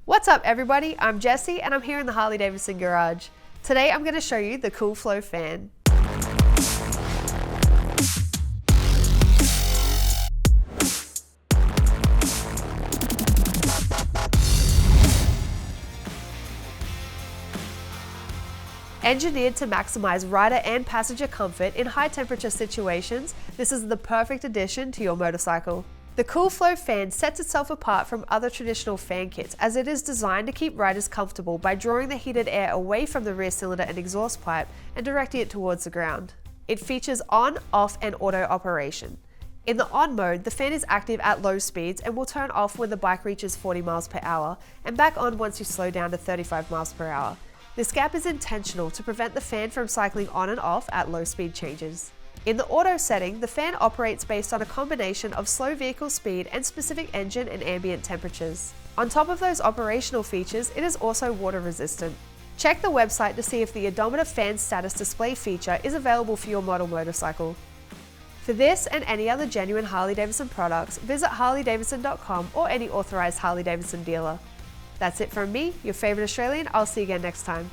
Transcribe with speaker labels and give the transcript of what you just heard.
Speaker 1: What's up everybody, I'm Jessie and I'm here in the Harley-Davidson garage. Today I'm going to show you the CoolFlow Fan. Engineered to maximize rider and passenger comfort in high temperature situations, this is the perfect addition to your motorcycle. The CoolFlow Fan sets itself apart from other traditional fan kits as it is designed to keep riders comfortable by drawing the heated air away from the rear cylinder and exhaust pipe and directing it towards the ground. It features on, off and auto operation. In the on mode, the fan is active at low speeds and will turn off when the bike reaches 40 miles per hour and back on once you slow down to 35 miles per hour. This gap is intentional to prevent the fan from cycling on and off at low speed changes. In the auto setting, the fan operates based on a combination of slow vehicle speed and specific engine and ambient temperatures. On top of those operational features, it is also water resistant. Check the website to see if the Odometer fan status display feature is available for your model motorcycle. For this and any other genuine Harley-Davidson products, visit harleydavidson.com or any authorized Harley-Davidson dealer. That's it from me, your favorite Australian. I'll see you again next time.